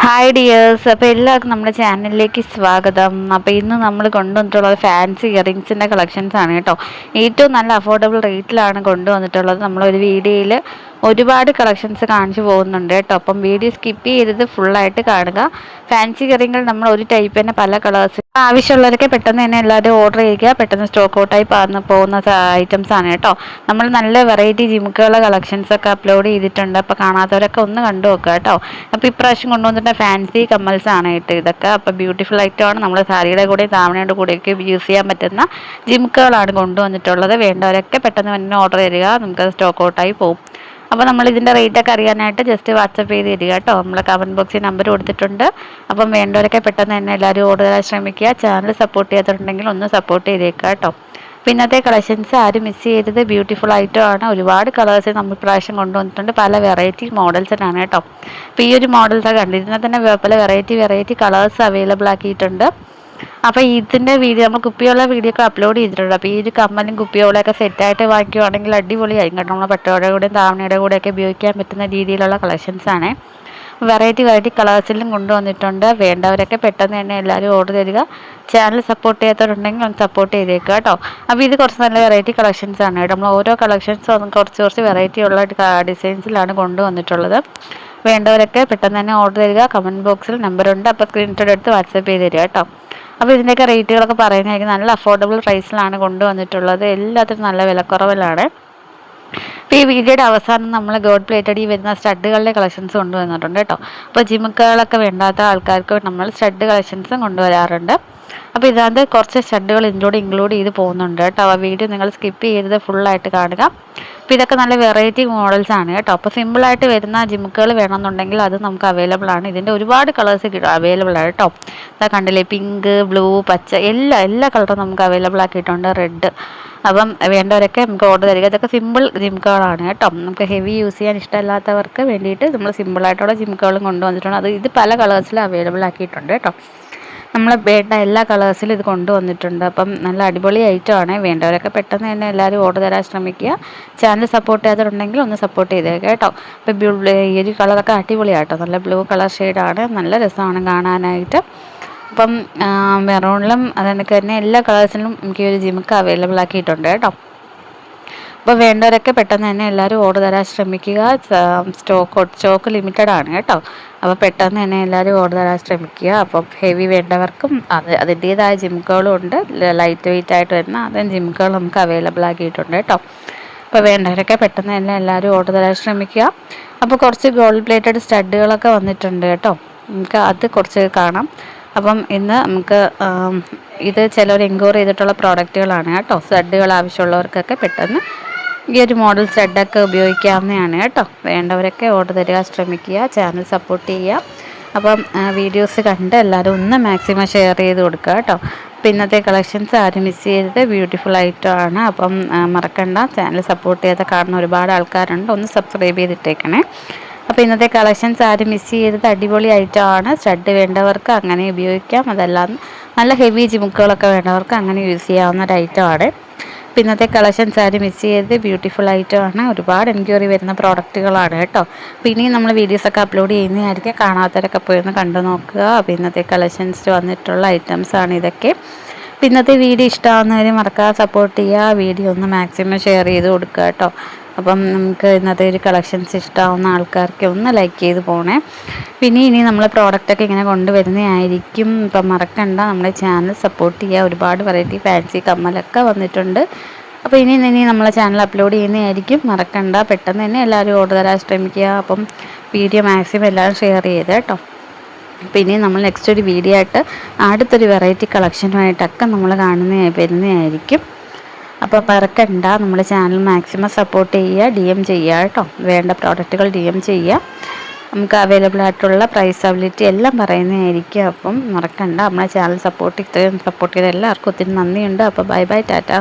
Hi dears, അപ്പോൾ എല്ലാവർക്കും നമ്മുടെ ചാനലിലേക്ക് സ്വാഗതം. അപ്പോൾ ഇന്ന് നമ്മൾ കൊണ്ടുവന്നിട്ടുള്ളത് ഫാൻസി ഇയറിങ്സിൻ്റെ കളക്ഷൻസ് ആണ് കേട്ടോ. ഏറ്റവും നല്ല അഫോർഡബിൾ റേറ്റിലാണ് കൊണ്ടുവന്നിട്ടുള്ളത്. നമ്മളൊരു വീഡിയോയിൽ ഒരുപാട് കളക്ഷൻസ് കാണിച്ചു പോകുന്നുണ്ട് കേട്ടോ. അപ്പം വീഡിയോ സ്കിപ്പ് ചെയ്തത് ഫുള്ളായിട്ട് കാണുക. ഫാൻസി ഇയറിങ്ങൾ നമ്മൾ ഒരു ടൈപ്പ് തന്നെ പല കളേഴ്സ് ആവശ്യമുള്ളവരൊക്കെ പെട്ടെന്ന് തന്നെ എല്ലാവരും ഓർഡർ ചെയ്യുക. പെട്ടെന്ന് സ്റ്റോക്ക് ഔട്ടായി പോകുന്ന ഐറ്റംസ് ആണ് കേട്ടോ. നമ്മൾ നല്ല വെറൈറ്റി ജിമുക്കുകളുടെ കളക്ഷൻസ് ഒക്കെ അപ്ലോഡ് ചെയ്തിട്ടുണ്ട്. അപ്പോൾ കാണാത്തവരൊക്കെ ഒന്ന് കണ്ടു നോക്കുക കേട്ടോ. അപ്പോൾ ഇപ്രാവശ്യം കൊണ്ടുവന്നിട്ട് ഫാൻസി കമ്മൽസ് ആണ് കേട്ടോ ഇതൊക്കെ. അപ്പോൾ ബ്യൂട്ടിഫുൾ ഐറ്റമാണ്. നമ്മൾ സാരിയുടെ കൂടെ താമരയുടെ കൂടെയൊക്കെ യൂസ് ചെയ്യാൻ പറ്റുന്ന ജിമുക്കുകളാണ് കൊണ്ടുവന്നിട്ടുള്ളത്. വേണ്ടവരൊക്കെ പെട്ടെന്ന് തന്നെ ഓർഡർ തരിക. നമുക്ക് സ്റ്റോക്ക് ഔട്ടായി പോകും. അപ്പോൾ നമ്മൾ ഇതിൻ്റെ റേറ്റൊക്കെ അറിയാനായിട്ട് ജസ്റ്റ് വാട്സപ്പ് ചെയ്ത് തരിക കേട്ടോ. നമ്മൾ കമൻറ്റ് ബോക്സിൽ നമ്പർ കൊടുത്തിട്ടുണ്ട്. അപ്പം വേണ്ടവരൊക്കെ പെട്ടെന്ന് തന്നെ എല്ലാവരും ഓർഡർ ചെയ്യാൻ ശ്രമിക്കുക. ചാനൽ സപ്പോർട്ട് ചെയ്തിട്ടുണ്ടെങ്കിൽ ഒന്ന് സപ്പോർട്ട് ചെയ്തേക്കുക കേട്ടോ. പിന്നത്തെ കളക്ഷൻസ് ആരും മിസ് ചെയ്തത് ബ്യൂട്ടിഫുൾ ഐറ്റം ആണ്. ഒരുപാട് കളേഴ്സ് നമ്മൾ പ്രാവശ്യം കൊണ്ടുവന്നിട്ടുണ്ട്. പല വെറൈറ്റി മോഡൽസിനാണ് കേട്ടോ. അപ്പോൾ ഈ ഒരു മോഡൽസൊക്കെ കണ്ടു. ഇതിനെ തന്നെ പല വെറൈറ്റി കളേഴ്സ് അവൈലബിൾ ആക്കിയിട്ടുണ്ട്. അപ്പോൾ ഇതിൻ്റെ വീഡിയോ നമ്മൾ കുപ്പിയുള്ള വീഡിയോ ഒക്കെ അപ്ലോഡ് ചെയ്തിട്ടുണ്ട്. അപ്പോൾ ഈ ഒരു കമ്മലും കുപ്പിയോളൊക്കെ സെറ്റായിട്ട് വാങ്ങിക്കുവാണെങ്കിൽ അടിപൊളിയായിരിക്കും കേട്ടോ. നമ്മൾ പട്ടോടെ കൂടെയും താവണയുടെ കൂടെയൊക്കെ ഉപയോഗിക്കാൻ പറ്റുന്ന രീതിയിലുള്ള കളക്ഷൻസാണ്. വെറൈറ്റി കളേഴ്സിലും കൊണ്ടുവന്നിട്ടുണ്ട്. വേണ്ടവരൊക്കെ പെട്ടെന്ന് തന്നെ എല്ലാവരും ഓർഡർ തരിക. ചാനൽ സപ്പോർട്ട് ചെയ്യാത്തവരുണ്ടെങ്കിൽ ഒന്ന് സപ്പോർട്ട് ചെയ്തേക്കുക കേട്ടോ. അപ്പോൾ ഇത് കുറച്ച് നല്ല വെറൈറ്റി കളക്ഷൻസ് ആണ് കേട്ടോ. നമ്മൾ ഓരോ കളക്ഷൻസും കുറച്ച് വെറൈറ്റി ഉള്ള ഡിസൈൻസിലാണ് കൊണ്ടുവന്നിട്ടുള്ളത്. വേണ്ടവരൊക്കെ പെട്ടെന്ന് തന്നെ ഓർഡർ തരിക. കമൻറ്റ് ബോക്സിൽ നമ്പറുണ്ട്. അപ്പോൾ സ്ക്രീൻഷോട്ട് എടുത്ത് വാട്സപ്പ് ചെയ്ത് തരിക കേട്ടോ. അപ്പോൾ ഇതിൻ്റെയൊക്കെ റേറ്റുകളൊക്കെ പറയുന്നതായിരിക്കും. നല്ല അഫോർഡബിൾ പ്രൈസിലാണ് കൊണ്ടുവന്നിട്ടുള്ളത്. എല്ലാത്തിനും നല്ല വിലക്കുറവിലാണ്. അപ്പോൾ ഈ വീഡിയോയുടെ അവസാനം നമ്മൾ ഗോൾഡ് പ്ലേറ്റഡ് ഈ വരുന്ന സ്റ്റഡുകളുടെ കളക്ഷൻസ് കൊണ്ടുവന്നിട്ടുണ്ട് കേട്ടോ. അപ്പോൾ ജിമുക്കുകളൊക്കെ വേണ്ടാത്ത ആൾക്കാർക്ക് നമ്മൾ സ്റ്റഡ് കളക്ഷൻസും കൊണ്ടുവരാറുണ്ട്. അപ്പോൾ ഇതിനകത്ത് കുറച്ച് സ്റ്റഡുകൾ ഇൻക്ലൂഡ് ചെയ്ത് പോകുന്നുണ്ട് കേട്ടോ. ആ വീഡിയോ നിങ്ങൾ സ്കിപ്പ് ചെയ്തത് ഫുള്ളായിട്ട് കാണുക. അപ്പോൾ ഇതൊക്കെ നല്ല വെറൈറ്റി മോഡൽസ് ആണ് കേട്ടോ. അപ്പോൾ സിമ്പിളായിട്ട് വരുന്ന ജിമുക്കുകൾ വേണമെന്നുണ്ടെങ്കിൽ അത് നമുക്ക് അവൈലബിൾ ആണ്. ഇതിൻ്റെ ഒരുപാട് കളേഴ്സ് അവൈലബിൾ ആണ് കേട്ടോ. അതാ കണ്ടില്ലേ, പിങ്ക്, ബ്ലൂ, പച്ച എല്ലാ കളറും നമുക്ക് അവൈലബിൾ ആക്കിയിട്ടുണ്ട്. റെഡ്. അപ്പം വേണ്ടവരൊക്കെ നമുക്ക് ഓർഡർ തരിക. ഇതൊക്കെ സിമ്പിൾ ജിമുക്കുകളാണ് കേട്ടോ. നമുക്ക് ഹെവി യൂസ് ചെയ്യാൻ ഇഷ്ടമല്ലാത്തവർക്ക് വേണ്ടിയിട്ട് നമ്മൾ സിമ്പിളായിട്ടുള്ള ജിമുക്കുകളും കൊണ്ടുവന്നിട്ടുണ്ട്. ഇത് പല കളേഴ്സിലും അവൈലബിൾ ആക്കിയിട്ടുണ്ട് കേട്ടോ. നമ്മൾ വേണ്ട എല്ലാ കളേഴ്സിലും ഇത് കൊണ്ടുവന്നിട്ടുണ്ട്. അപ്പം നല്ല അടിപൊളി ഐറ്റമാണ്. വേണ്ടവരൊക്കെ പെട്ടെന്ന് തന്നെ എല്ലാവരും ഓർഡർ തരാൻ ശ്രമിക്കുക. ചാനൽ സപ്പോർട്ട് ചെയ്തിട്ടുണ്ടെങ്കിൽ ഒന്ന് സപ്പോർട്ട് ചെയ്തേക്കുക കേട്ടോ. അപ്പോൾ ഈ ഒരു കളറൊക്കെ അടിപൊളിയാട്ടോ. നല്ല ബ്ലൂ കളർ ഷെയ്ഡാണ്. നല്ല രസമാണ് കാണാനായിട്ട്. അപ്പം മെറൂണിലും അതൊക്കെ തന്നെ എല്ലാ കളേഴ്സിലും എനിക്ക് ഒരു ജിമുക്ക് അവൈലബിൾ ആക്കിയിട്ടുണ്ട് കേട്ടോ. അപ്പോൾ വേണ്ടവരൊക്കെ പെട്ടെന്ന് തന്നെ എല്ലാവരും ഓർഡർ തരാൻ ശ്രമിക്കുക. സ്റ്റോക്ക് ലിമിറ്റഡ് ആണ് കേട്ടോ. അപ്പോൾ പെട്ടെന്ന് തന്നെ എല്ലാവരും ഓർഡർ തരാൻ ശ്രമിക്കുക. അപ്പം ഹെവി വേണ്ടവർക്കും അതിൻ്റേതായ ജിമുക്കുകളും ഉണ്ട്. ലൈറ്റ് വെയിറ്റ് ആയിട്ട് വരുന്ന അതും ജിമുക്കുകൾ നമുക്ക് അവൈലബിൾ ആക്കിയിട്ടുണ്ട് കേട്ടോ. അപ്പോൾ വേണ്ടവരൊക്കെ പെട്ടെന്ന് തന്നെ എല്ലാവരും ഓർഡർ തരാൻ ശ്രമിക്കുക. അപ്പോൾ കുറച്ച് ഗോൾഡ് പ്ലേറ്റഡ് സ്റ്റഡുകളൊക്കെ വന്നിട്ടുണ്ട് കേട്ടോ. നമുക്ക് അത് കുറച്ച് കാണാം. അപ്പം ഇന്ന് നമുക്ക് ഇത് ചിലർ എൻക്വയറി ചെയ്തിട്ടുള്ള പ്രോഡക്റ്റുകളാണ് കേട്ടോ. സ്റ്റഡുകൾ ആവശ്യമുള്ളവർക്കൊക്കെ പെട്ടെന്ന് ഈ ഒരു മോഡൽ സ്റ്റഡൊക്കെ ഉപയോഗിക്കാവുന്നതാണ് കേട്ടോ. വേണ്ടവരൊക്കെ ഓർഡർ തരിക ശ്രമിക്കുക. ചാനൽ സപ്പോർട്ട് ചെയ്യുക. അപ്പം വീഡിയോസ് കണ്ട് എല്ലാവരും ഒന്ന് മാക്സിമം ഷെയർ ചെയ്ത് കൊടുക്കുക കേട്ടോ. അപ്പോൾ ഇന്നത്തെ കളക്ഷൻസ് ആരും മിസ് ചെയ്തത് ബ്യൂട്ടിഫുൾ ഐറ്റമാണ്. അപ്പം മറക്കണ്ട, ചാനൽ സപ്പോർട്ട് ചെയ്ത് കാണുന്ന ഒരുപാട് ആൾക്കാരുണ്ട്. ഒന്ന് സബ്സ്ക്രൈബ് ചെയ്തിട്ടേക്കണേ. അപ്പോൾ ഇന്നത്തെ കളക്ഷൻസ് ആരും മിസ് ചെയ്തത് അടിപൊളി ഐറ്റമാണ്. സ്റ്റഡ് വേണ്ടവർക്ക് അങ്ങനെ ഉപയോഗിക്കാം. അതെല്ലാം നല്ല ഹെവി ജിമുക്കുകളൊക്കെ വേണ്ടവർക്ക് അങ്ങനെ യൂസ് ചെയ്യാവുന്ന ഒരു ഐറ്റമാണ്. അപ്പോൾ ഇന്നത്തെ കളക്ഷൻസ് ആരും മിസ് ചെയ്തത് ബ്യൂട്ടിഫുൾ ഐറ്റമാണ്. ഒരുപാട് എൻക്വയറി വരുന്ന പ്രോഡക്റ്റുകളാണ് കേട്ടോ. അപ്പോൾ ഇനിയും നമ്മൾ വീഡിയോസൊക്കെ അപ്ലോഡ് ചെയ്യുന്നതായിരിക്കും. കാണാത്തവരൊക്കെ പോയി ഒന്ന് കണ്ടു നോക്കുക. അപ്പോൾ ഇന്നത്തെ കളക്ഷൻസ് വന്നിട്ടുള്ള ഐറ്റംസാണ് ഇതൊക്കെ. അപ്പോൾ ഇന്നത്തെ വീഡിയോ ഇഷ്ടമാകുന്നവരെ മറക്കാതെ സപ്പോർട്ട് ചെയ്യുക. വീഡിയോ ഒന്ന് മാക്സിമം ഷെയർ ചെയ്ത് കൊടുക്കുക കേട്ടോ. അപ്പം നമുക്ക് ഇന്നത്തെ ഒരു കളക്ഷൻസ് ഇഷ്ടമാവുന്ന ആൾക്കാർക്ക് ഒന്ന് ലൈക്ക് ചെയ്ത് പോണേ. പിന്നെ ഇനി നമ്മൾ പ്രോഡക്റ്റൊക്കെ ഇങ്ങനെ കൊണ്ടുവരുന്നതായിരിക്കും. ഇപ്പം മറക്കണ്ട, നമ്മുടെ ചാനൽ സപ്പോർട്ട് ചെയ്യുക. ഒരുപാട് വെറൈറ്റി ഫാൻസി കമ്മലൊക്കെ വന്നിട്ടുണ്ട്. അപ്പോൾ ഇനി നമ്മളെ ചാനൽ അപ്ലോഡ് ചെയ്യുന്നതായിരിക്കും. മറക്കണ്ട, പെട്ടെന്ന് തന്നെ എല്ലാവരും ഓർഡർ തരാൻ ശ്രമിക്കുക. അപ്പം വീഡിയോ മാക്സിമം എല്ലാവരും ഷെയർ ചെയ്ത് കേട്ടോ. പിന്നെ നമ്മൾ നെക്സ്റ്റ് ഒരു വീഡിയോ ആയിട്ട് അടുത്തൊരു വെറൈറ്റി കളക്ഷനുമായിട്ടൊക്കെ നമ്മൾ വരുന്നതായിരിക്കും. അപ്പോൾ മറക്കണ്ട, നമ്മുടെ ചാനൽ മാക്സിമം സപ്പോർട്ട് ചെയ്യുക. DM ചെയ്യുക കേട്ടോ. വേണ്ട പ്രോഡക്റ്റുകൾ DM ചെയ്യുക. നമുക്ക് അവൈലബിൾ ആയിട്ടുള്ള പ്രൈസബിലിറ്റി എല്ലാം പറയുന്നതായിരിക്കും. അപ്പം മറക്കണ്ട, നമ്മുടെ ചാനൽ സപ്പോർട്ട് ചെയ്ത എല്ലാവർക്കും ഒത്തിരി നന്ദിയുണ്ട്. അപ്പോൾ ബൈ ടാറ്റ.